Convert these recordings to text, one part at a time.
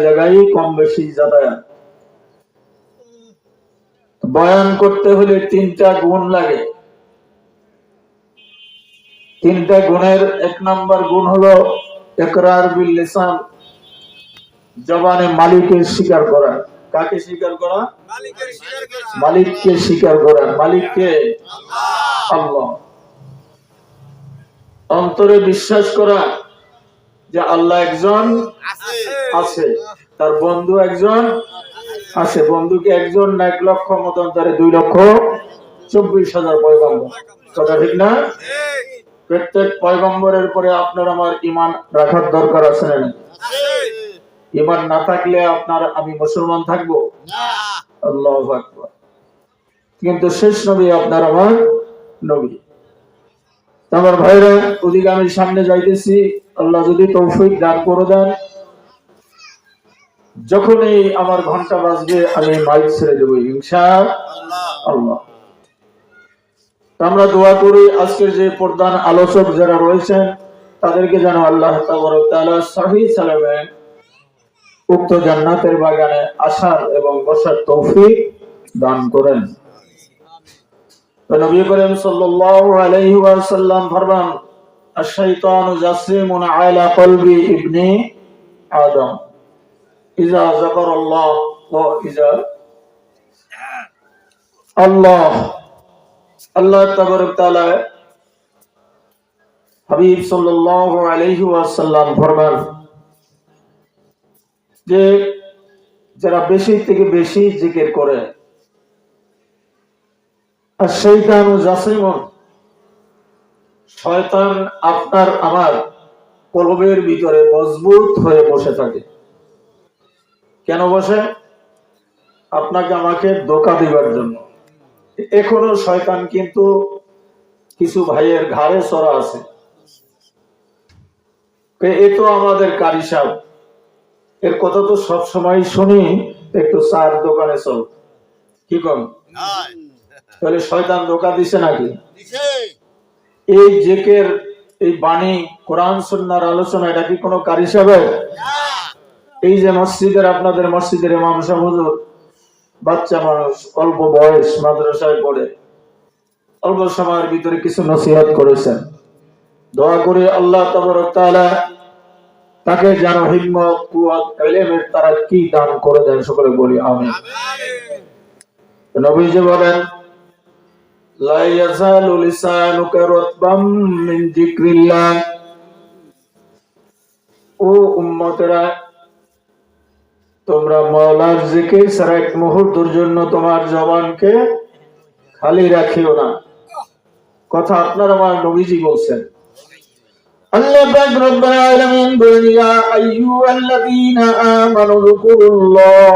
জায়গায় কম বেশি যাতায়াত। বয়ান করতে হলে 3টা গুণ লাগে। 3টা গুণের 1 নম্বর গুণ হলো ইকরার বিল লিসান, জবানে মালিকের স্বীকার করা। কাকে স্বীকার করা? মালিককে স্বীকার করা। মালিককে আল্লাহ। অন্তরে বিশ্বাস করা যে আল্লাহ একজন আছে, তার বন্ধু একজন আছে। বন্ধুকে একজন না 1 লক্ষ মতান্তরে 2,24,000 পয়গম্বর। কথা ঠিক না? প্রত্যেক পয়গম্বরের পরে আপনার আমার ঈমান রাখার দরকার আছে না? ঈমান না থাকলে আপনার আমি মুসলমান থাকবো না। আল্লাহু আকবার। কিন্তু শেষ নবী আপনার আমার নবী। আমার ভাইরা, ওদিকে আমি সামনে যাইতেছি। আল্লাহ যদি তৌফিক দান করে দেন, যখনই আমার ঘন্টা বাজবে আমি মাইক ছেড়ে দেবো ইনশাআল্লাহ। আমরা দোয়া করি আজকের যে প্রধান আলোচক যারা রয়েছেন তাদেরকে যেন আল্লাহ তাবারক তাআলা সহিহ সালামে উক্ত জান্নাতের বাগানে আসার এবং বসার তৌফিক দান করেন। নবী করিম সাল্লাল্লাহু আলাইহি ওয়াসাল্লাম ফরমান, আশ-শাইতানু জাসিমুন আলা কলবি ইবনি আদম ইজা যাকারাল্লাহ ওয়া ইজা আল্লাহ তাবারক তাআলা হাবিব সাল্লাল্লাহু আলাইহি ওয়াসাল্লাম ফরমান যে যারা বেশি থেকে বেশি জিকির করে, আশ-শাইতানু জাসিমুন, শয়তান আপনার আমার কলবের ভিতরে মজবুত হয়ে বসে থাকে। কেন বসে? আপনাকে আমাকে ধোঁকা দিবার জন্য। এখনো শয়তান কিন্তু কিছু ভাইয়ের ঘাড়ে চড়া আছে। এ তো আমাদের কারি সাহেব, এর কথা তো সবসময় শুনি, একটু চার দোকানে চল, কি কম? তাহলে শয়তান ধোঁকা দিছে নাকি? এই জিকির, এই বাণী, কোরআন সুন্নাহর আলোচনা, এটা কি কোনো কারি সাহেব? এই যে মসজিদের, আপনাদের মসজিদের ইমাম সাহেব হুজুর বাচ্চা মানুষ, অল্প বয়স, মাদ্রাসায় পড়ে, অল্প সময়ের ভিতরে কিছু নসিহত করেছেন। দোয়া করে আল্লাহ তাবারক তাআলা তাকে যেন হিম্মত, কুওয়াত, ইলমের তারাক্কি দান করে দেন। সকলে বলি আমিন। নবীজি বলেন, লা ইয়াজালু লিসানুকা রাতবাম মিন যিকরিল্লাহ। ও উম্মতেরা, তোমরা মাওলার জিকির ছাড়া 1 মুহূর্তের জন্য তোমার জবানকে খালি রাখিও না। কথা আপনার আমার নবীজি বলছেন। আল্লাহ পাক রব্বুল আলামিন বলেন, ইয়া আইয়ুহাল্লাযীনা আমানু যিকুরুল্লাহ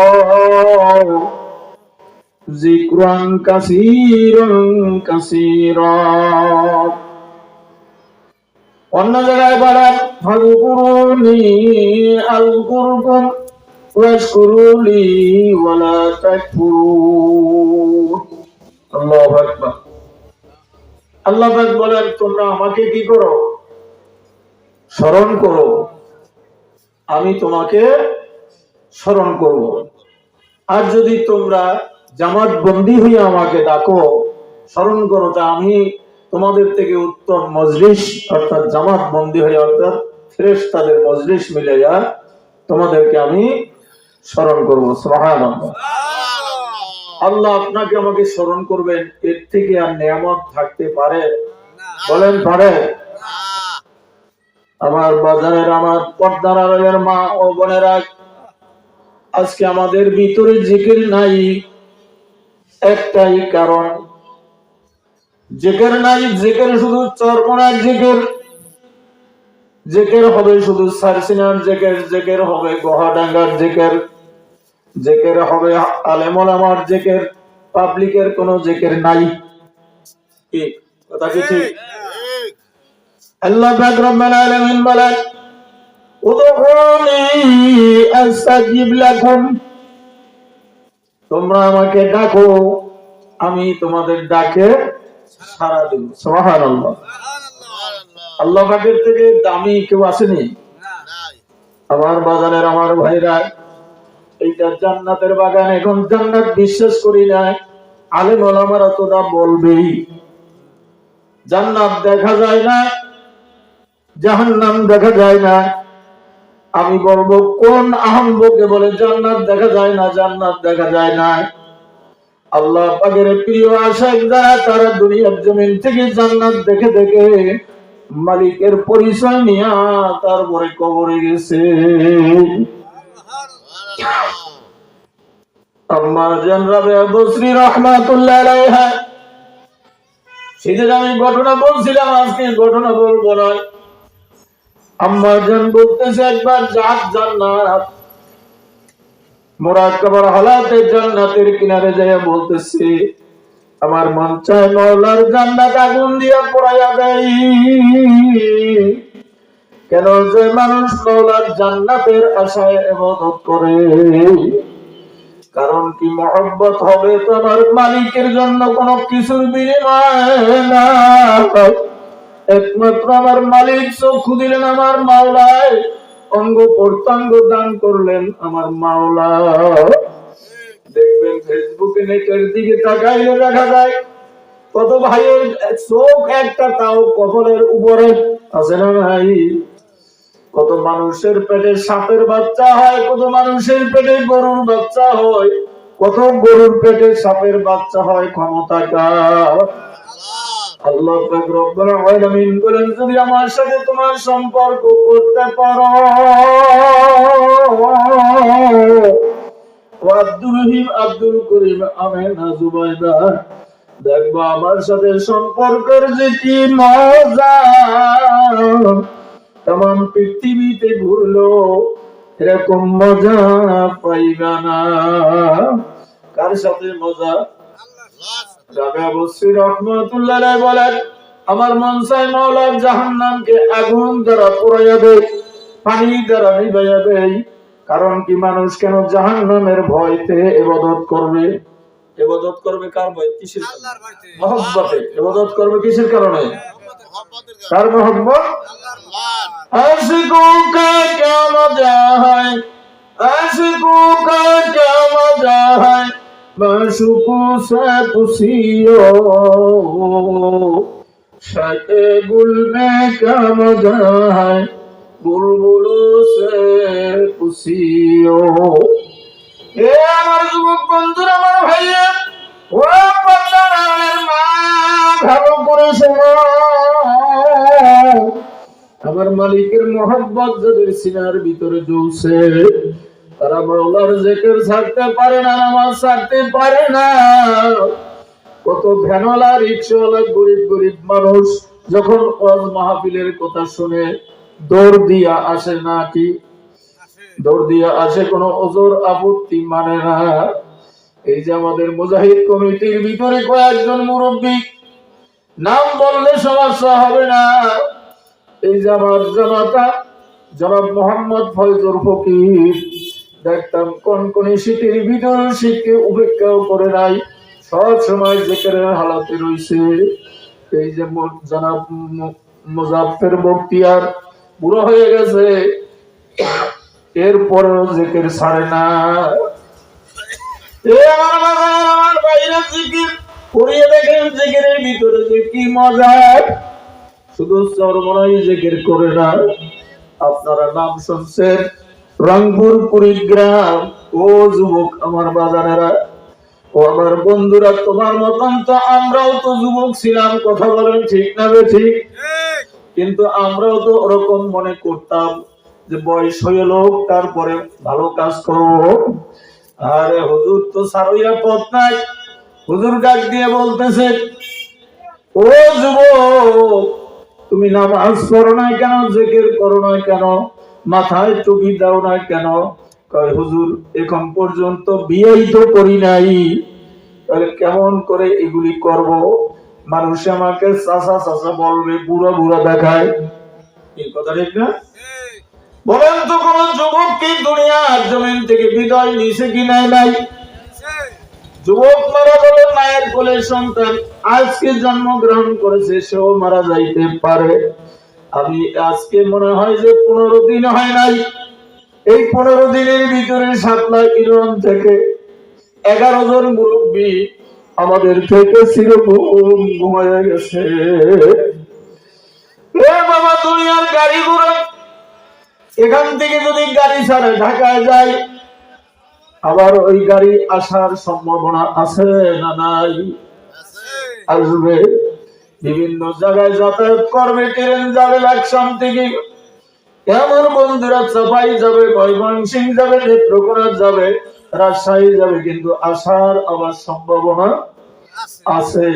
যিকরান কাসীরা। অন্য জায়গায় বলেন, ফাযকুরুনি আযকুরকুম ওয়াশকুরুলি ওয়ালা তাকফুরুন। আল্লাহু আকবার। আল্লাহ পাক বলেন, তোমরা আমাকে কি করো? স্মরণ করো, আমি তোমাকে স্মরণ করব। আর যদি তোমরা জামাত বন্দী হয়ে আমাকে ডাকো, স্মরণ করো, তা আমি তোমাদের থেকে উত্তম মজলিস, অর্থাৎ জামাত বন্দী হয়ে, অর্থাৎ ফেরেশতাদের মজলিস মিলাইয়া তোমাদেরকে আমি স্মরণ করব। সুবহানাল্লাহ। আল্লাহ আপনাকে আমাকে স্মরণ করবেন, এর থেকে আর নিয়ামত থাকতে পারে? বলেন পারে? আমার বাজারের, আমার পর্দার আড়ালের মা ও বোনেরা, আজকে আমাদের ভিতরে জিকির নাই। একটাই কারণ, জিকির নাই। জিকির শুধু চরমনার জিকির, জিকির হবে শুধু সারসিনার জিকির, জিকির হবে গোহাডাঙ্গার জিকির, জিকির হবে আলেম ওলামার জিকির, পাবলিকের কোনো জিকির নাই। কি কথা কি ঠিক? আল্লাহ পাক রব্বুল আলামিন বলেন, উদউনি আস্তাজিব লাকুম, তোমরা আমাকে ডাকো, আমি তোমাদের ডাকে সাড়া দেব। সুবহানাল্লাহ। আল্লাহ পাকের থেকে দামি কেউ আসেনি। আমার বাজারের আমার ভাইরা, এইটা জান্নাতের বাগান। এখন জান্নাত বিশ্বাস করি না, আলেম ওলামারা তো তা বলবেই। জান্নাত দেখা যায় না, জাহান্নাম দেখা যায় না। আমি বলবো কোন আহম্বকে বলে জান্নাত দেখা যায় না, জান্নাত দেখা যায় না? আল্লাহ পাকের প্রিয় আশিক যারা, তারা দুনিয়ার জমিন থেকে জান্নাত দেখে দেখে মালিকের পরিচয় নিয়ে তারপরে কবরে গেছে। আম্মা জান রাবিয়া বসরি রাহমাতুল্লাহ আলাইহা, সেদিন আমি ঘটনা বলছিলাম, আজকে ঘটনা বলবো না। আম্মা জান বলতেছে একবার জান্নাত মুরাকাবার হালাতে জান্নাতের কিনারে যায় বলতেছে, আমার মন চায় মাওলার জান্নাত আগুন দিয়া পোড়াইয়া দেয়। কেন যে মানুষ মাওলার জান্নাতের আশায় ইবাদত করে, কারণ কি মহব্বত হবে তো আমার মালিকের জন্য কোনো কিছুর বিনিময় না। একমাত্র আমার মালিক চক্ষু দিলেন আমার মাওলায়, অঙ্গ প্রত্যঙ্গ দান করলেন আমার মাওলা। দেখবেন ফেসবুকে নেটের দিকে তাকাইলে দেখা যায় কত ভাইয়ের চোখ একটা তাও কপালের উপরে আছে না ভাই? কত মানুষের পেটে সাপের বাচ্চা হয়, কত মানুষের পেটে গরুর বাচ্চা হয়, কত গরুর পেটে সাপের বাচ্চা হয়। ক্ষমতা কার? আল্লাহ পাক রব্বুল আলামিন বলেন, যদি আমার সাথে তোমার সম্পর্ক করতে পারো, আব্দুল রহিম, আব্দুল করিম, আমেনা, জুবাইদা, দেখবো আমার সাথে সম্পর্কের যে কি মজা, তমাম পৃথিবীতে ঘুরলো এরকম মজা পাইবা না। কার সাথে মজা? রাবিয়া বসরি রাহমাতুল্লাহ আলাইহি বলেন, আমার মন চায় মাওলার জাহান্নামকে আগুন দ্বারা পোড়াইয়া দেয়, পানি দ্বারা নিভাইয়া দেয়। কারণ কি মানুষ কেন জাহান্নামের ভয়তে ইবাদত করবে? ইবাদত করবে কার ভয়? কিসের? আল্লাহর ভয়তে, মহব্বতে। ইবাদত করবে কিসের কারণে? কার মহব্বত? আল্লাহর ভয়। আশিকো কা क्या मजा है, आशिको का क्या मजा है, माशूको से पुसियो, शाके गुल में क्या मजा है, बुलबुलों से पुसियो। এ আমার যুবক বন্ধুরা, আমার ভাইয়া, ও বাচ্চাদের মা, ভালো করে শোনো। আমার মালিকের মহব্বত যাদের সিনার ভিতরে জ্বলছে, তারা মাওলার জিকির ছাড়তে পারে না, নামাজ ছাড়তে পারে না। কত ভ্যানওয়ালা, রিকশাওয়ালা, গরিব গরিব মানুষ যখন ওয়াজ মাহফিলের কথা শুনে দৌড় দিয়া আসে, নাকি দৌড় দিয়া আসে, কোনো ওজোর আপত্তি মানে না। এই যে আমাদের মুজাহিদ কমিটির ভিতরে কয়েকজন মুরব্বী, নাম বললে সমস্যা হবে না, এই যে আমার জামাতা জনাব মোহাম্মদ ফয়জুল ফকির, দেখতাম কোন শীতের ভিতর শীতকে উপেক্ষাও করে নাই, সব সময় জিকিরের হালাতে রয়েছে। এই যে জনাব মুজাফফর বখতিয়ার বুড়ো হয়ে গেছে, এরপরেও জিকির ছাড়ে না। আমার বাইরে জিকির করিয়ে দেখেন, জিকিরের ভিতরে যে কি মজা। শুধু চরমনাই জিকির করে না, আপনারা নাম শুনছেন রংপুর কুড়িগ্রাম। ও যুবক আমার বাজানেরা, ও আমার বন্ধুরা, তোমার মতন তো আমরাও তো যুবক ছিলাম, কথা বলেন ঠিক না বেঠিক? কিন্তু আমরাও তো ওরকম মনে করতাম যে বয়স হয়ে লোক, তারপরে ভালো কাজ করবো। আরে হুজুর তো সারইয়া পথ নাই। হুজুর ডাক দিয়ে বলতেছে, ও যুবক, তুমি নামাজ পড়ো না কেন, জিকির করো না কেন, মাথায় টুপি দাও না কেন? কয় হুজুর এখন পর্যন্ত বিয়েই তো করি নাই, তাহলে কেমন করে এগুলি করব? মানুষ আমাকে চাচা চাচা বলবে, বুড়া বুড়া দেখায়। এই কথা ঠিক না? বলেন তো, কোন যুবক কি দুনিয়ার জমিন থেকে বিদায় নিছে কি নাই? যুবক মারা গেল, মায়ের কোলের সন্তান আজকে জন্মগ্রহণ করেছে, সেও মারা যাইতে পারে। আমি আজকে মনে হয় যে 15 দিন হয় নাই, এই 15 দিনের ভিতরে সাতলা ইউনিয়ন থেকে 11 জন মুরব্বী আমাদের থেকে চিরঘুম ঘুমাইয়া গেছে। বাবা, দুনিয়ার গাড়ি ঘোড়া এখান থেকে যদি গাড়ি ছাড়ে ঢাকায় যায়, আবার ওই গাড়ি আসার সম্ভাবনা আছে না নাই? আসবে। বিভিন্ন জায়গায় যাতায়াত করবে, ট্রেন যাবে লাকসাম থেকে, এমন বন্ধুরা চাপাই যাবে, ময়মনসিংহ যাবে, নেত্রকোনা যাবে, রাজশাহী যাবে, কিন্তু আসার আবার সম্ভাবনা আছে।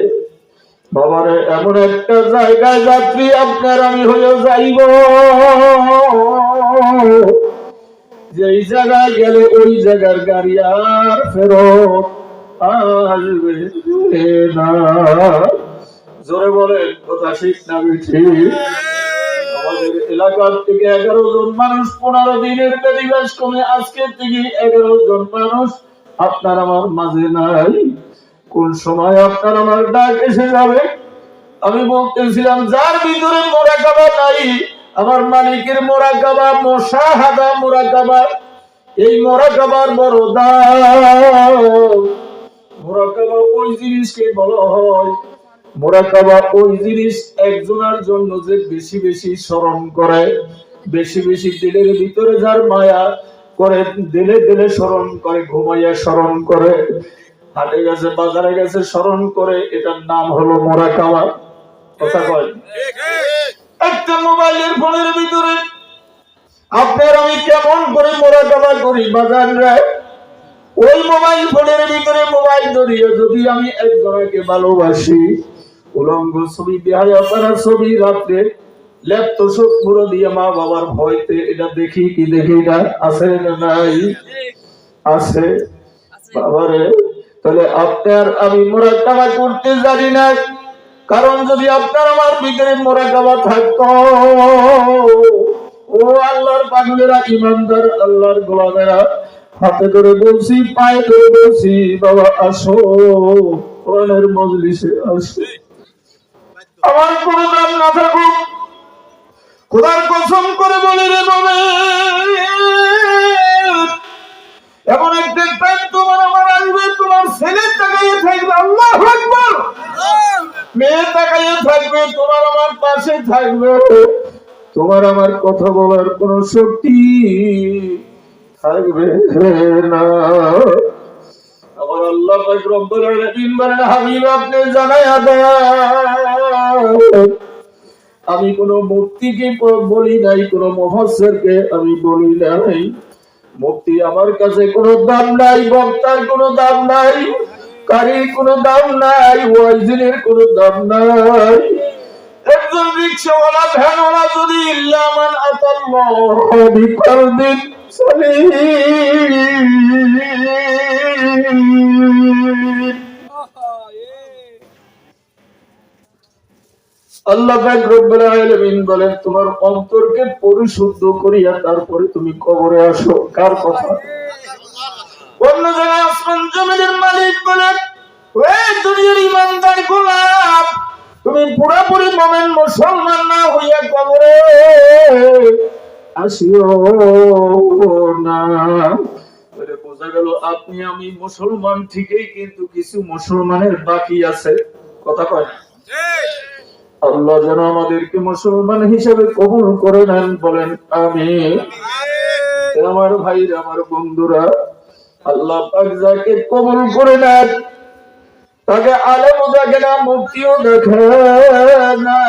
বাবারে, এমন একটা জায়গায় যাত্রী আপনার আমি হয়ে যাইব, যেই জায়গায় গেলে ওই জায়গার গাড়ি আর ফেরত আসবে না। জোরে বলেন, কথা ঠিক না ঠিক? আমাদের এলাকার থেকে 11 জন মানুষ 15 দিনের দিবস কমে আজকে থেকে 11 জন মানুষ আপনার আমার মাঝে নাই। কোন সময় আপনার আমার ডাক এসে যাবে? আমি বলতেছিলাম, যার ভিতরে মোরাকাবা নাই, আমার মালিকের মোরাকাবা, মুশাহাদা মোরাকাবা, এই মোরাকাবার বড় দাম। মোরাকাবা ওই জিনিসকে বলা হয়, মোরাকাবা ওই জিনিস একজনের জন্য যে বেশি বেশি স্মরণ করে, বেশি বেশি দিলের ভিতরে যার মায়া করে, দিলে দিলে স্মরণ করে, ঘুমাইয়া স্মরণ করে, হাটে গেছে বাজারে গেছে স্মরণ করে, এটার নাম হলো মোরাকাবা। কথা কয়? একটা মোবাইলের ফোনের ভিতরে আপনার আমি কেমন করে মোরাকাবা করি বাজার রে? ওই মোবাইল ফোনের ভিতরে মোবাইল ধরিয়ে যদি আমি একজনকে ভালোবাসি, উলঙ্গ ছবি, বেহায়া করা ছবি, রাত্রে ল্যাপটপ চোখ পুরো দিয়ে মা বাবার ভয়তে এটা দেখি কি দেখি না, আছে না নাই? আছে। বাবারে, তাহলে আপনার আমি মোরাকাবা করতে জানি না। কারণ যদি আপনার আমার ভিতরে মোরাকাবা থাকতো, ও আল্লাহর পাগলেরা, ইমানদার আল্লাহর গোলামেরা, হাতে ধরে বলছি, পায়ে ধরে বলছি, বাবা আসো, কোরআনের মজলিসে আসো। আমার কোনো দাম না থাকুক, খোদার কসম করে বলি রে বাবা, এমন একটা টাইম তোমার আমার আসবে, তোমার ছেলে তাকাইয়ে থাকবে, আল্লাহু আকবার, মেয়ে তাকাইয়ে থাকবে, তোমার আমার পাশে থাকবে, তোমার আমার কথা বলার কোন শক্তি থাকবে না। আমার আল্লাহ পাক রব্বুল আলামিন বলেন, হাবিব আপনি জানায়া দেন, আমি কোন মুফতিকে বলি নাই, কোন মুফাসসিরকে আমি বলি নাই, মুফতি আমার কাছে কোনো দাম নাই, বক্তার কোনো দাম নাই, কারীর কোনো দাম নাই, ওয়াইজিনের কোনো দাম নাই। একজন রিকশাওয়ালা, ভ্যানওয়ালা যদি ইল্লা মান আতাল্লাহ বিকলবিন সালিম, আল্লাহ পাক রব্বুল আলামিন বলেন, তোমার অন্তরকে পরিশুদ্ধ করিয়া তারপরে তুমি কবরে আসো। কার কথা? অন্য জায়গায় আসমান জমিনের মালিক বলেন, ওই দুনিয়ার ইমানদার গোলাম, তুমি পুরোপুরি মুমিন মুসলমান না হইয়া কবরে আসিও না। বলে বোঝা গেল আপনি আমি মুসলমান ঠিকই, কিন্তু কিছু মুসলমানের বাকি আছে। কথা কয়? আল্লাহ যেন আমাদেরকে মুসলমান হিসেবে কবুল করে নেন, বলেন আমিন। আমার ভাইরা, আমার বন্ধুরা, আল্লাহ পাক যাকে কবুল করে নেন তাকে আলেমও দেখে না, মুফতিও দেখে না।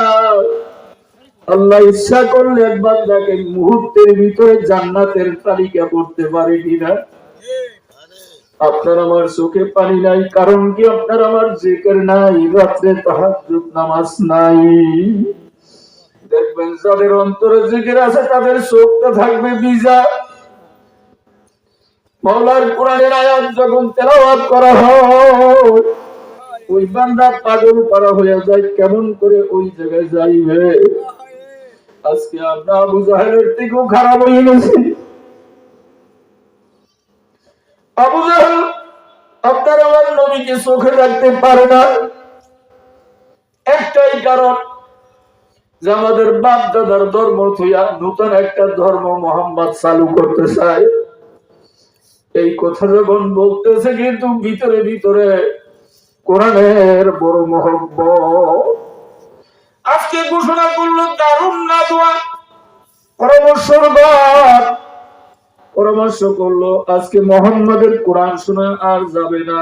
আল্লাহ ইচ্ছা করলে এক বান্দাকে মুহূর্তের ভিতরে জান্নাতের তালিকা করতে পারে কিনা? আপনার আমার চোখে পানি নাই, কারণ কি? আপনার আমার জিকির নাই, রাত্রে তাহাজ্জুদ নামাজ নাই। দেখবেন যাদের অন্তরে জিকির আছে তাদের চোখটা থাকবে ভিজা। মাওলার কোরআনের আয়াত যখন তেলাওয়াত করা হয়, ওই বান্দা পাগল করা হয়ে যায়, কেমন করে ওই জায়গায় যাইবে। আজকে আমরা আবু জাহেলের থেকেও খারাপ হয়ে গেছি। আবু জাহেল আপনার আমার নবীকে চোখে রাখতে পারে না, একটাই কারণ, যে আমাদের বাপ দাদার ধর্ম থইয়া নতুন একটা ধর্ম মোহাম্মদ চালু করতে চায়। এই কথা যখন বলতেছে কিন্তু ভিতরে ভিতরে কোরআনের বড় মহব্বত। আজকে ঘোষণা করলো দারুন নাদওয়া, পরামর্শ করলো আজকে মোহাম্মদের কোরআন শোনা আর যাবে না।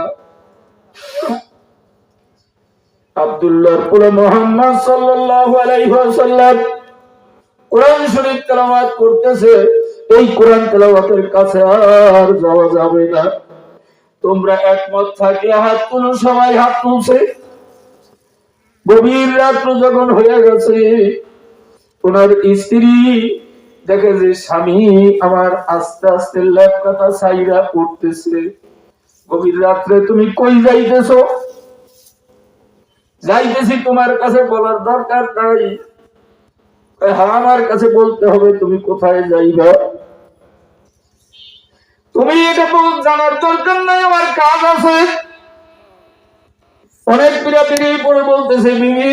আব্দুল্লাহর পুরা মোহাম্মদ সাল্লাল্লাহু আলাইহি ওয়াসাল্লাম কোরআন শরীফ তেলাওয়াত করতেছে, এই কোরআন তেলাওয়াতের কাছে আর যাওয়া যাবে না। তোমরা একমত থাকলে হাত তুলো, সবাই হাত তুলছে। গভীর রাত্র যখন হয়ে গেছে, ওনার স্ত্রী দেখে যে স্বামী আমার আস্তে আস্তে লেপ কাটা ছাইরা উঠতেছে। গভীর রাত্রে তুমি কই যাইতেছো? যাইতেছি তোমার কাছে বলার দরকার নাই। হ্যাঁ, আমার কাছে বলতে হবে। তুমি কোথায় যাইবা? তুমি এটা জানার দরকার নাই, আমার কাজ আছে। অনেক পিড়াপিড়ি পরে বলতেছে, বিবি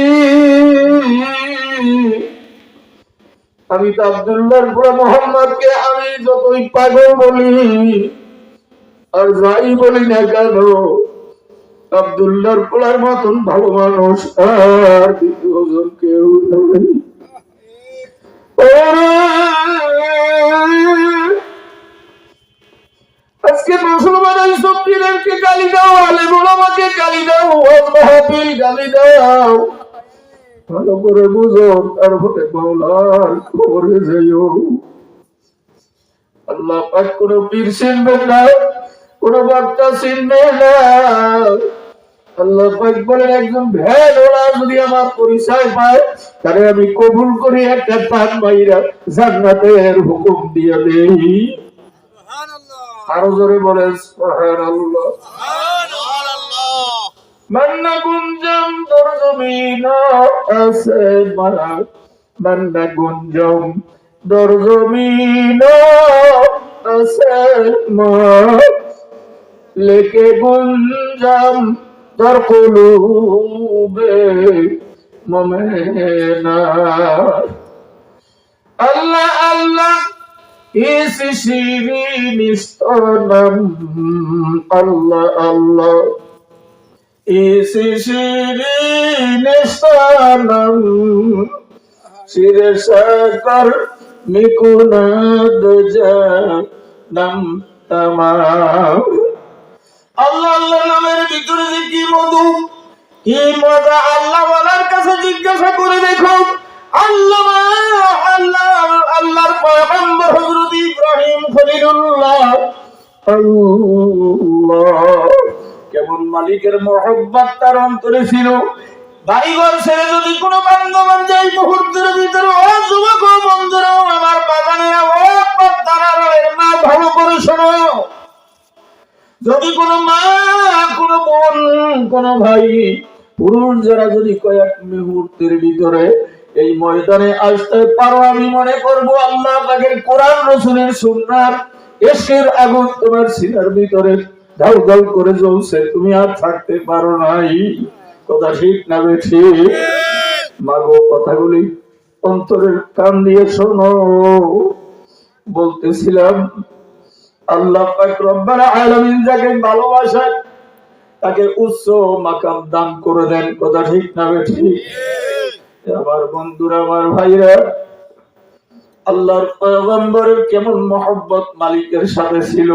আমি তো আব্দুল্লাহর পুরা মোহাম্মদকে আমি যতই পাগল বলি আর যাই বলি না কেন, আব্দুল্লাহর পোলার মতন ভালো মানুষ আর দ্বিতীয়জন কেউ নেই। আজকে মুসলমান পীরকে গালি দাও, আলেম ওলামাকে গালি দাও, মাহফিল গালি দাও, ভালো করে বুঝো, তারপরে মাওলার খবরে যাইও। আল্লাহ পাক কোন পীর চিনবে না, কোন বক্তা চিনবে না। আল্লাহ পাক বলেন একজন ভ্যান ওলা যদি আমার পরিচয় পায় তাহলে আমি কবুল করি, একটা টান মাইরা জান্নাতের হুকুম দিয়ে দেই। আরো জোরে বলেন সুবহানাল্লাহ। মান্না গুঞ্জম তোর জমিন আছে মারা, মান্না গুঞ্জম তোর জমিন আছে মা, লেকে গুঞ্জম তোর কুলুবে মোমেনা। আল্লাহ আল্লাহ ইস শিরিন স্তনম, আল্লাহ আল্লাহ ইস শিরিন স্তনম, শিরে সাকর মিকুনাদ জানম তামাম। আল্লাহ আল্লাহ নামের ভিতরে যে কি মধু, কি মজা, আল্লাহ ওয়ালার কাছে জিজ্ঞাসা করে দেখো। আল্লাহ আল্লাহ আল্লাহর পয়গম্বর হযরত ইব্রাহিম খলিলুল্লাহ আল্লাহ কেমন মালিকের মহব্বত তার অন্তরে ছিল। বাড়িঘর ছেড়ে যদি কোনো বান্ধবান যায় মুহূর্তের ভিতরে, ও যুবক ও বন্ধুরা, আমার বাগানেরা, ও তারালের মা, ভালো করে শোনো। যদি কোনো মা, কোনো বোন, কোনো ভাই, পুরুষ যারা যদি কয়েক মুহূর্তের ভিতরে এই ময়দানে আসতে পারো, আমি মনে করবো আল্লাহ পাকের কোরআন রাসূলের সুন্নাত এশকের আগুন তোমার সিনার ভিতরে ধাউ ধাউ করে জ্বলছে, তুমি আর থাকতে পারো নাই। কথা ঠিক না বেঠিক? মাগো কথাগুলি অন্তরের কান দিয়ে শোনো। বলতেছিলাম আল্লাহ পাক রব্বুল আলামিন যাকে ভালোবাসেন তাকে উচ্চ মাকাম দান করে দেন। কথা ঠিক না বেঠিক? আমার বন্ধুরা, আমার ভাইরা, আল্লাহর পয়গম্বরের কেমন মহব্বত মালিকের সাথে ছিল।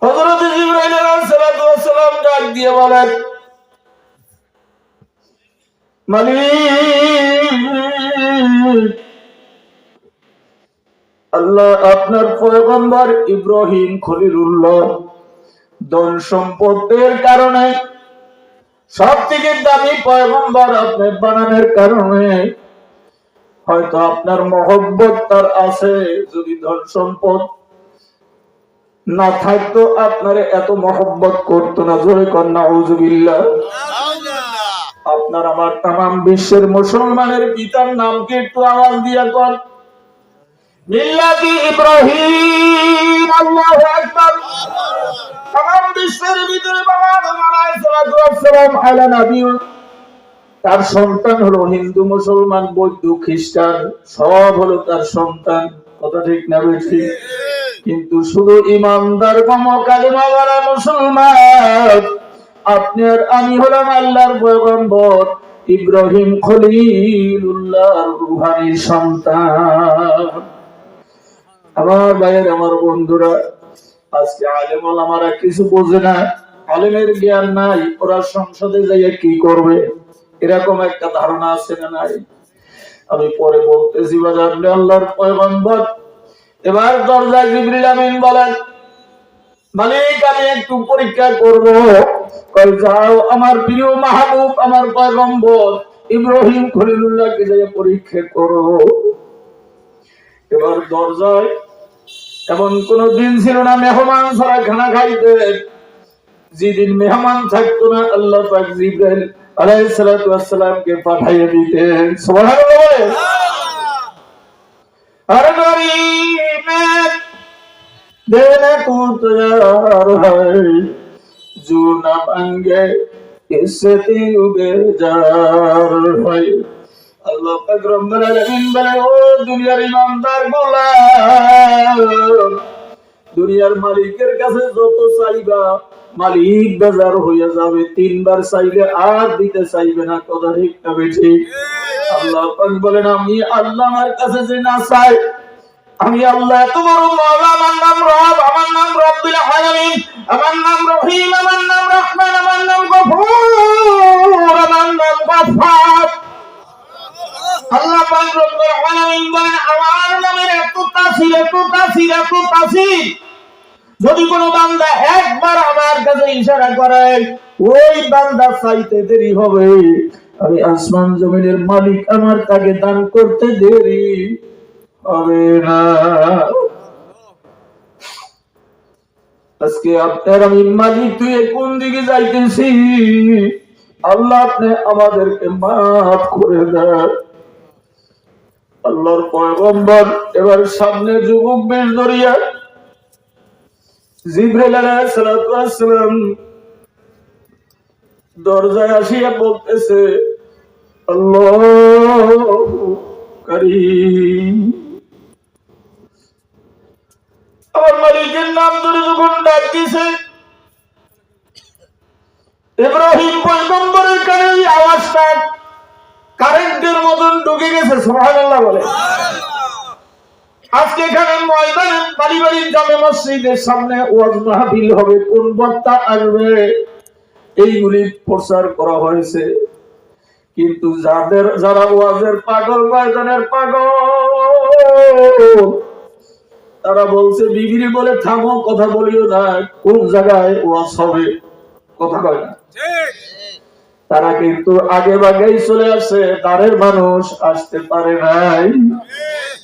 হযরত জিবরাইল আলাইহিস সালাতু ওয়াস সালাম ডাক দিয়ে বলেন, মালিক, আল্লাহ আপনার পয়গম্বর ইব্রাহিম খলিলুল্লাহ ধন সম্পদের কারণে সব থেকে দামি পয়গম্বর আপনি বানানোর কারণে হয়তো আপনার মহব্বত তার আছে। যদি ধন সম্পদ না থাকতো আপনারে এত মহব্বত করতো না। জোরে কর নাউযুবিল্লাহ। আপনার আমার তামাম বিশ্বের মুসলমানের পিতার নামকে একটু আওয়াজ দিয়ে কর, মিল্লাতি ইব্রাহিম। আল্লাহু আকবার। তামাম বিশ্বের ভিতরে বাবা আদম আলাইহিস সালাম আলা নবী তার সন্তান হলো হিন্দু, মুসলমান, বৌদ্ধ, খ্রিস্টান, সব হলো তার সন্তান। কথা ঠিক না বেশি? কিন্তু শুধু ইমানদার কালিমা ওয়ালা মুসলমান আপনি আর আমি হলাম আল্লাহর পয়গম্বর ইব্রাহিম খলিলুল্লাহ রুহানির সন্তান। আমার ভাইয়ের, আমার বন্ধুরা, আজকে আলেম ওলামারা কিছু বোঝে না, আলেমের জ্ঞান নাই, ওরা সংসদে যাইয়া কি করবে এরকম একটা ধারণা আছে না নাই? আমি পরে বলতেছি বাজার আল্লাহর পয়গম্বর এবার দরজায় জিবরিল আমিন বলেন, মালিক আমি একটু পরীক্ষা করব। কই যাও আমার প্রিয় মাহবুব আমার পয়গম্বর ইব্রাহিম খলিলুল্লাহকে যাইয়া পরীক্ষা করো। এবার দরজায় এমন কোন দিন ছিল না মেহমান ছাড়া খানা খাইতেন। যেদিন মেহমান থাকতো না আল্লাহ পাক জিবরাইল আলাইহিস সালাতু ওয়াস সালামকে পাঠিয়ে দিতেন। সুবহানাল্লাহ। हर गरीब में देने को तैयार है जो न मांगे इससे बेजार है। अल्लाह पाक रब्बुल आलामीन বলে, ও দুনিয়ার ইমানদার গোলাম, দুনিয়ার মালিকের কাছে যত চাইবা মালিক বেজার হয়ে যাবে, তিনবার চাইলে আর দিতে চাইবে না। কথা ঠিক না বেঠিক? আল্লাহ পাক বলেন, আমি আল্লাহ আমার কাছে যে না চাই, আমি আল্লাহ এত বড় মাওলা, আমার নাম রব, আমার নাম রব্বুল আলামিন, আমার নাম রহিম, আমার নাম রহমান, আমার নাম গফুর, আমার নাম গফফার। আল্লাহ পাক রব্বুল আলামিন বলেন, আমার নামের এত তাসির, এত তাসির, এত তাসির, যদি কোনো বান্দা একবার আমার কাছে ইশারা করে ওই বান্দা চাইতে দেরি হবে, আমি আসমান জমিনের মালিক আমার তাকে দান করতে দেরি হবে না। আজকে আপনার আমি মালিক তুই কোন দিকে যাইতেছি, আল্লাহ আপনি আমাদেরকে মাফ করে দেন। আল্লাহর পয়গম্বর এবার সামনে যুবক বেশ ধরিয়া জিবরাইল আলাইহিস সালাতু ওয়াস সালাম দরজায় আসিয়া বলতেছে, আল্লাহু কারীম। আমার মালিকের নাম ধরে যখন ডাক দিছে, ইব্রাহিম পয়গম্বরের কানে এই আওয়াজটা কারেন্টের মতন ঢুকে গেছে। সুবহানাল্লাহ বলে। আজকে এখানে ময়দানে পারিবারিক জামে মসজিদের সামনে ওয়াজ মাহফিল হবে, কোন বক্তা আসবে এইগুলি প্রচার করা হয়েছে। কিন্তু যারা ওয়াজের পাগল, ময়দানের পাগল, তারা বলছে বিবিরি বলে থামো, কথা বলিও না, কোন জায়গায় ওয়াজ হবে, কথা কয় না। তারা কিন্তু আগে ভাগেই চলে আসে, তারের মানুষ আসতে পারে নাই।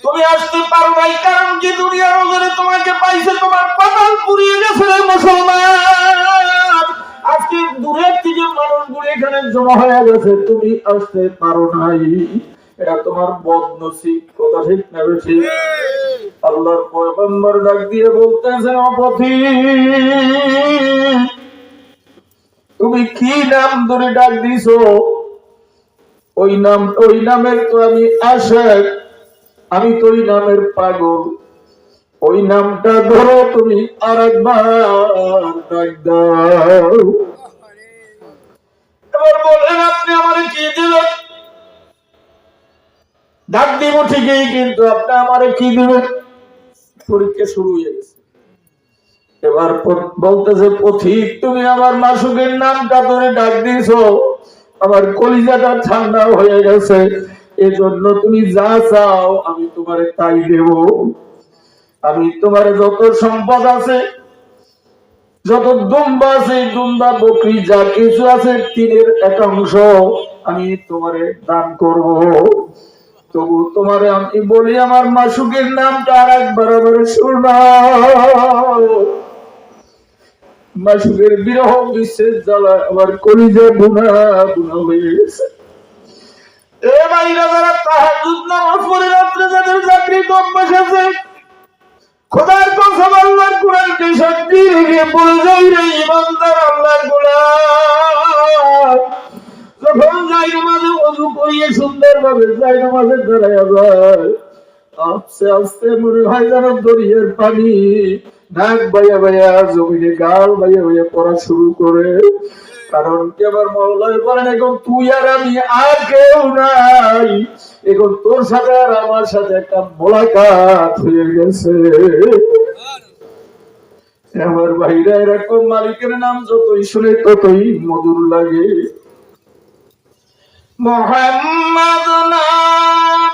তুমি আসতে পারো নাই কারণ কি দুনিয়ার নজরে তোমাকে পাইছে, তোমার কপাল পুড়িয়ে গেছে রে মুসলমান। আজকে দূরের থেকে মানুষগুলো এখানে জমা হয়ে গেছে, তুমি আসতে পারো নাই, এটা তোমার বদনসিব। কথা ঠিক না বেশি? আল্লাহর পয়গম্বর ডাক দিয়ে বলতেছেন, অপথিক তুমি কি নাম ধরে ডাক দিছো? ওই নামের তো আমি আশিক, আমি তো ওই নামের পাগল। ওই নামটা ধরো তুমি আরেকবার ডাক দাও। এবার বলেন আপনি আমারে কি দিবেন? ডাক দিব ঠিকই, কিন্তু আপনি আমারে কি দিবেন? পরীক্ষা শুরু হয়ে গেছে। এবার বলতেছে, পথিক তুমি আমার মাসুকের নামটা ধরে ডাক দিছো, আমার কলিজাটা ঠান্ডা হয়ে গেছে, এজন্য তুমি যা চাও আমি তোমারে তাই দেব। আমি তোমার যত সম্পদ আছে, যত দুম্বা আছে, দুম্বা বকরি যা কিছু আছে, তিনের এক অংশ আমি তোমারে দান করব। তবু তোমারে আমি বলি আমার মাসুকের নামটা আর একবার আমার শোনাও। মাসুকের বিরহ বিশেষ জ্বালা আমার কলিজা বুনা বুনা হয়ে গেছে। এ ভাইরা, যারা তাহাজ্জুদ নামাজ পড়ে রাত্রে যাদের চাকরি কম বসেছে, খোদার কসম আল্লাহর কোরআনকে সাক্ষী রেখে বলে যাই রে ইমানদার আল্লাহর গোলাম, যখন যাই নামাজে করিয়ে সুন্দরভাবে যাই নামাজের দাঁড়ায় যায়, আস্তে আস্তে মনে হয় যেন দরিয়ার পানি নাক বাইয়া বাইয়া জমিনে গাল বাইয়া বাইয়া পড়া শুরু করে। কারণ কি আমার মওলাই বলেন, এখন তুই আর আমি আর কেউ নাই, এখন তোর সাথে আর আমার সাথে একটা মোলাকাত হয়ে গেছে। আমার ভাইরা এরকম মালিকের নাম যতই শুনে ততই মধুর লাগে। মোহাম্মদ নাম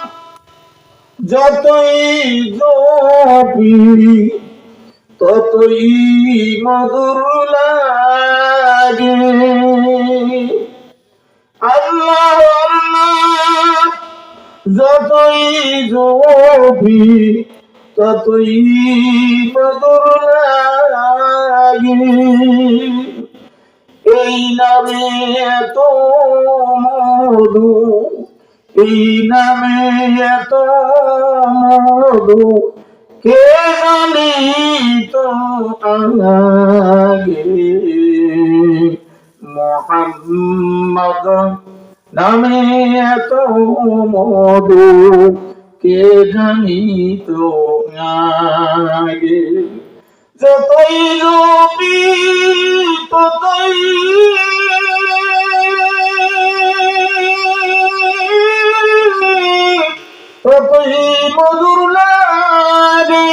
যতই জপি ততই মধুর লাগে। আল্লাহর নাম যতই জপি ততই মধুর লাগে। এই নামে এত মধু, এই নামে এত মধু, কে জানিত আগে। মুহাম্মদ নামে এত মধু, কে জানিত আগে। যতই রবি ততই ততই মধুর লাগে।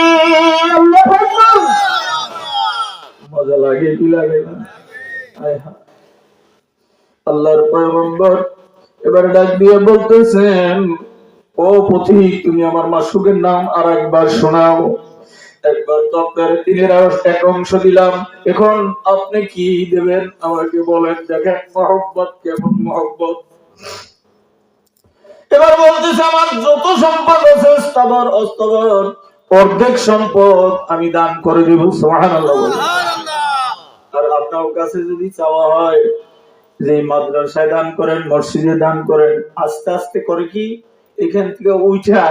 মজা লাগে কি লাগে না? আল্লাহর পয়গম্বর এবার ডাক দিয়ে বলতেছেন, ও পথিক, তুমি আমার মাসুকের নাম আর একবার শোনাও। একবার তো আপনার তিনের এক অংশ দিলাম, এখন আপনি কি দেবেন আমাকে বলেন। দেখেন মহব্বত কেমন মহব্বত। এবার বলতেছে, আমার যত সম্পদ আছে স্থাবর অস্থাবর অর্ধেক সম্পদ আমি দান করে দেব। সুবহানাল্লাহ। আর আপনার কাছে যদি চাওয়া হয় যে মাদ্রাসায় দান করেন, মসজিদে দান করেন, আস্তে আস্তে করে কি এখান থেকে উঠা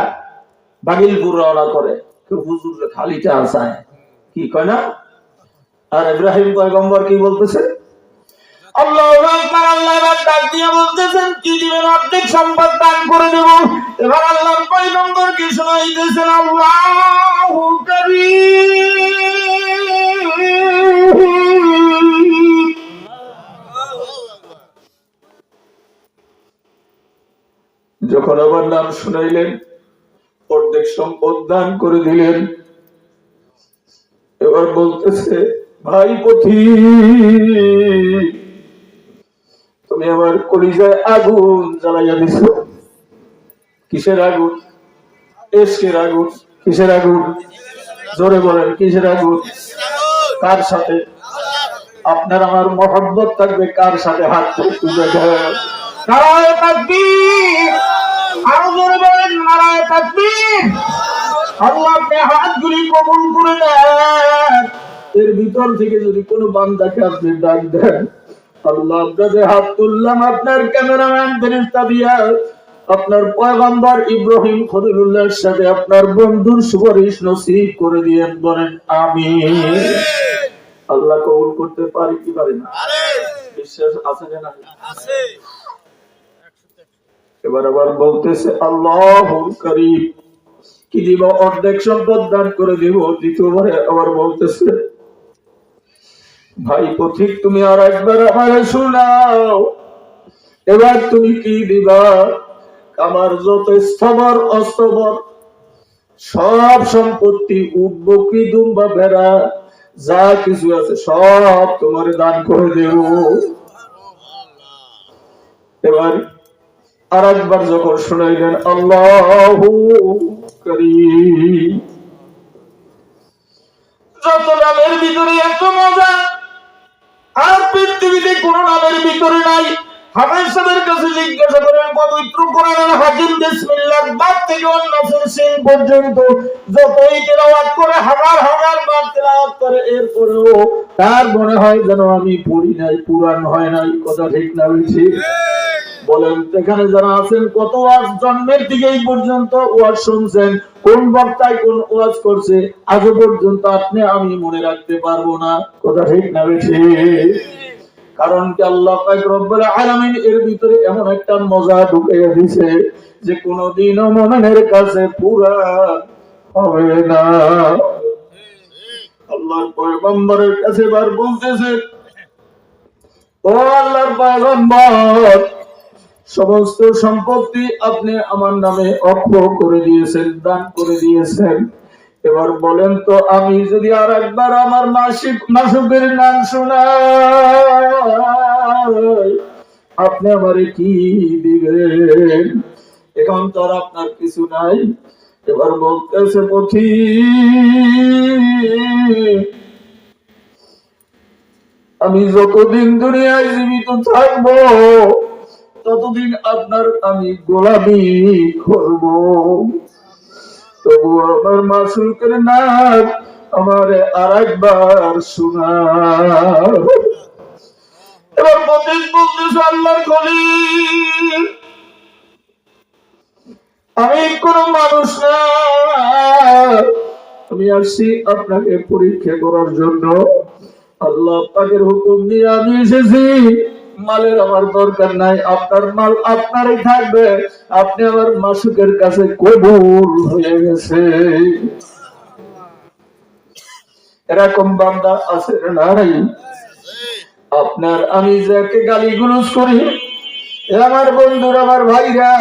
বাগিলপুর রওনা করে, হুজুর খালিটা আসায় কি কয় না। আর ইব্রাহিম পয়গম্বর কি বলতেছে, আল্লাহু আকবার। আল্লাহ এবার ডাক দিয়ে বলতেছেন, কি দিবেন? অর্ধেক সম্পদ দান করে দেব। এবার আল্লাহর পয়গম্বর কি শোনাইতেছেন, আল্লাহু কারীম। যখন আবার নাম শুনাইলেন, অর্ধেক সম্পদ দান করে দিলেন। এবার বলতেছে, ভাই পথিক, তুমি আমার কলিজায় আগুন জ্বালাইয়া দিছ। কিসের আগুন? ইশকের আগুন। কিসের আগুন? জোরে বলেন, কিসের আগুন? কার সাথে? আপনার আমার মহব্বত থাকবে কার সাথে? হাত তুলে দেন। নারায়ে তাকবীর। আরো জোরে বলেন, নারায়ে তাকবীর। আল্লাহ আপনি হাতগুলি কবুল করে নেন। এর ভিতর থেকে যদি কোনো বান্দাকে আপনি ডাক দেন, আল্লাহ আপনাদের হাত তুললাম আপনার ক্যামেরাম্যান ফেরেশতা দিয়া আপনার পয়গম্বর ইব্রাহিম খলিলুল্লাহর সাথে আপনার বন্ধুর সুপারিশ নসিব করে দিয়েন। বলেন আমিন। আল্লাহ কবুল করতে পারে কি পারে না? বিশ্বাস আছে না? আছে। এবার আবার বলতেছে, আল্লাহুল কারীম, কি দিব? অর্ধেক সম্পদ দান করে দিব। দ্বিতীয়বারে আবার বলতেছে, ভাই পথিক, তুমি আর একবার আমারে শোনাও। এবার তুমি কি দিবা? আমার যত স্থাবর অস্থাবর সব সম্পত্তি, উট বকরি দুম্বা ভেড়া যা কিছু আছে সব তোমার দান করে দেব। এবার আর একবার যখন শোনাইলেন, আল্লাহু কারীম। যত নামের ভিতরে এত মজা আর পৃথিবীতে কোন নামের ভিতরে নাই। হাফেজ সাহেবের কাছে জিজ্ঞাসা করেন, পবিত্র কোরআনের হাকিম বিসমিল্লাহ বাদ থেকে নাসের সিন পর্যন্ত যতই তেলাওয়াত করে হাজার হাজার বার তেলাওয়াত করে, এরপরেও তার মনে হয় যেন আমি পড়ি নাই, পুরাণ হয় নাই। কথা ঠিক না বলছি? বলেন এখানে যারা আছেন, কত ওয়াজ জন্মের থেকে এই পর্যন্ত ওয়াজ শুনছেন, কোন বক্তায় কোন ওয়াজ করছে আজও পর্যন্ত আপনি আমি মনে রাখতে পারবো না। কথা ঠিক না বলছি? কারণ কি আল্লাহ পাক রব্বুল আলামিন এর ভিতরে এমন একটা মজা ঢুকিয়ে দিয়েছে যে কোনদিনও মুমিনের কাছে পুরা হবে না। আল্লাহর পয়গম্বরের কাছে বার বলতেছে, ও আল্লাহর পয়গম্বর, সমস্ত সম্পত্তি আপনি আমার নামে অক্ষ করে দিয়েছেন, দান করে দিয়েছেন। এবার বলেন তো, আমি যদি আর একবার আমার মাসুকের নাম শোনাই, আপনি আমারে কি দিবেন? এখন তো আর আপনার কিছু নাই। এবার বলতেছে, পথিক, আমি যতদিন দুনিয়ায় জীবিত থাকবো ততদিন আপনার আমি গোলামি করব, তবু আমার মাসুকের নাম আমার আর একবার শোনা। এবার পথিক বলতেছে, আল্লাহর খলিল, আমি কোন মানুষ না, আমি আসছি আপনাকে পরীক্ষা করার জন্য। আল্লাহ পাকের হুকুম দিয়ে আমি এসেছি। মালের আমার দরকার নাই, আপনার মাল আপনারই থাকবে। আপনি আমার মাসুকের কাছে কবুল হয়ে গেছে। এরকম বান্দা আছে নাই? আপনার আমি যাকে গালিগুলোজ করি, আমার বন্ধুরা, আমার ভাইরা,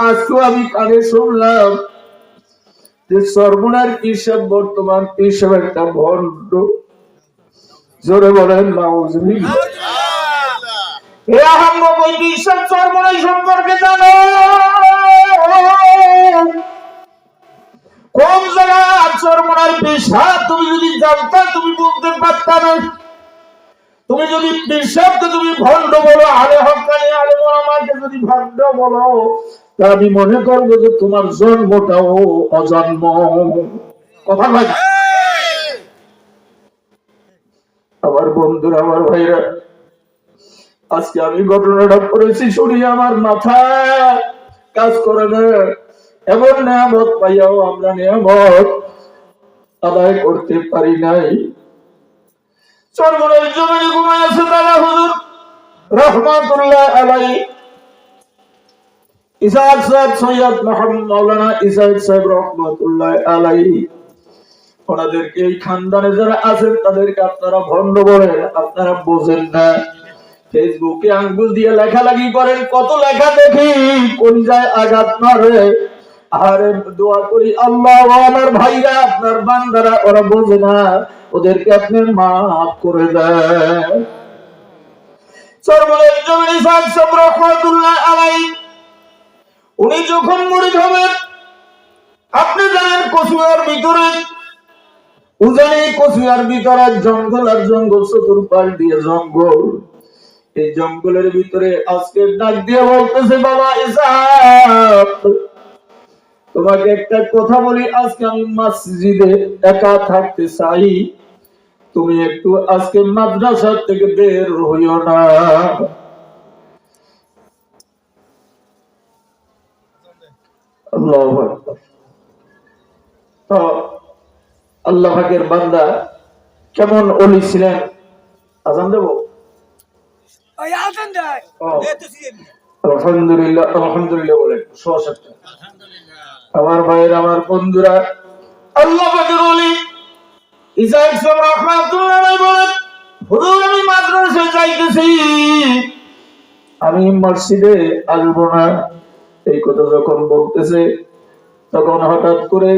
আজকে আমি কানে শুনলাম যে সর্বনার হিসাব, বর্তমান হিসাব একটা ভণ্ড। জোরে বলেন নাউজুবিল্লাহ। সম্পর্কে জানো কোন জায়গায় চরমনার পেশা? তুমি যদি জানতা তুমি বলতে পারতা না। তুমি যদি পেশাকে তুমি ভণ্ড বলো, আলে হকানি আলে আমাকে যদি ভণ্ড বলো, তা আমি মনে করবো যে তোমার জন্মটাও অজন্ম। কথা ভাই, আমার বন্ধুরা, আমার ভাইরা, আজকে আমি ঘটনাটা পড়েছি, শুনি আমার মাথা কাজ করে না। এমন নিয়ামত পাইয়াও আমরা নিয়ামত আদায় করতে পারি নাই। চরমনের জমিনে ঘুমাই আছে দাদা হুজুর রহমাতুল্লাহ আলাইহি, ইসাক সাহেব, সৈয়দ মোহাম্মদ মাওলানা ইসাক সাহেব রহমাতুল্লাহ আলাইহি। ওনাদেরকে এই খানদানে যারা আছেন তাদেরকে আপনারা ভণ্ড বলেন, আপনারা বোঝেন না। ফেসবুকে আঙ্গুল দিয়ে লেখালেখি করেন, কত লেখা দেখি কলিজায় আঘাত মারে। আরে দোয়া করি, আল্লাহ আমার ভাইরা, আপনার বান্দারা, ওরা বোঝে না, ওদেরকে আপনি মাফ করে দেন। সর্বলের জমিনে ইসাক সাহেব রহমাতুল্লাহ আলাইহি, উনি যখন মুরিদ হবেন, আপনি জানেন কচুয়ার ভিতরে, উজানি কচুয়ার ভিতরে জঙ্গল আর জঙ্গল, চতুর্পাশ দিয়ে জঙ্গল। এই জঙ্গলের ভিতরে আজকে ডাক দিয়ে বলতেছে, বাবা ইসাক, তোমাকে একটা কথা বলি, আজকে আমি মসজিদে একা থাকতে চাই, তুমি একটু আজকে মাদ্রাসা থেকে বের হইও না। আল্লাহু আকবার। তো আল্লাহ পাকের বান্দা কেমন ওলি ছিলেন? আজান দেব? আলহামদুলিল্লাহ, আলহামদুলিল্লাহ বলেন সশক্ত। আমার ভাইয়ের, আমার বন্ধুরা, আল্লাহ পাকের ওলি ইসাক সাহেব রাহমাতুল্লাহ আলাইহি বলেন, হুজুর আমি মাদ্রাসায় যাইতেছি, আমি মসজিদে আসবো না। এই কথা যখন বলতেছে, তখন হঠাৎ করে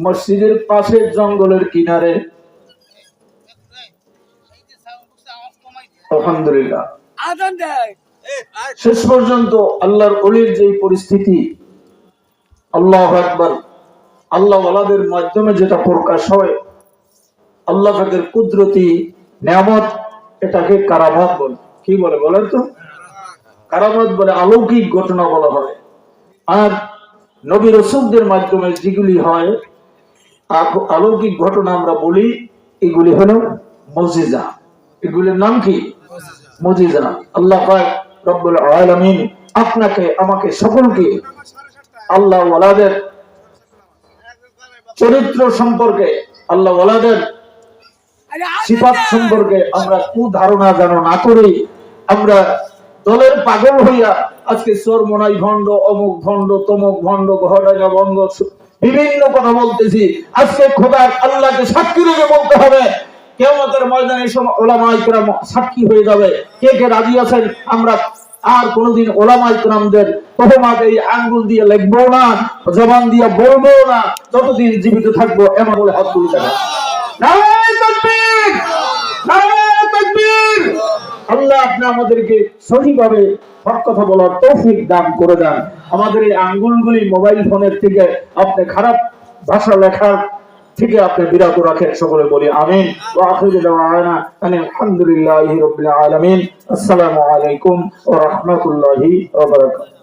মসজিদের পাশে জঙ্গলের কিনারে, আলহামদুলিল্লাহ, শেষ পর্যন্ত আল্লাহর ওলির যে পরিস্থিতি, আল্লাহু আকবার, আল্লাহ ওয়ালাদের মাধ্যমে যেটা প্রকাশ হয়, আল্লাহ পাকের কুদরতি নিয়ামত, এটাকে কারামাত বলে। কি বলে বলেন তো? কারামাত বলে, অলৌকিক ঘটনা বলা হয়। আর নবী রাসূলদের মাধ্যমে যেগুলি হয় অলৌকিক ঘটনা আমরা বলি, এগুলি হলো মুজিজা। এগুলির নাম কি? মুজিজা। আল্লাহ পাক রব্বুল আলামিন আপনাকে, আমাকে, সকলকে আল্লাহ ওয়ালাদের চরিত্র সম্পর্কে, আল্লাহ ওয়ালাদের সিফাত সম্পর্কে আমরা কুধারণা যেন না করি, আমরা দলের পাগল হইয়া আজকে চোর মনাই ভণ্ড, অমুক ভণ্ড, তমুক ভণ্ড, ঘটাইয়া ভণ্ড, বিভিন্ন কথা বলতেছি। আজকে খোদার আল্লাহকে সাক্ষী রেখে বলতে হবে, কিয়ামতের ময়দানে এই সময় উলামায়ে কেরাম সাক্ষী হয়ে যাবে। কে কে রাজি আছেন আমরা আর কোনোদিন উলামায়ে কেরামদের তহমাত এই আঙ্গুল দিয়ে লিখবো না, জবান দিয়ে বলবো না, যতদিন জীবিত থাকবো। এমন বলে হাত তুলে দেখান। নারে তাকবীর, নারে তাকবীর। আল্লাহ আপনি আমাদেরকে সঠিকভাবে হক কথা বলার তৌফিক দান করে দেন। আমাদের এই আঙ্গুলগুলি মোবাইল ফোনের থেকে আপনি খারাপ ভাষা লেখার থেকে আপনি বিরত রাখেন। সকলে বলি আমিন। ওয়া আখিরু দাওয়ানা আলহামদুলিল্লাহি রাব্বিল আলামিন। আসসালামু আলাইকুম ওয়া রাহমাতুল্লাহি ওয়া বারাকাতুহু।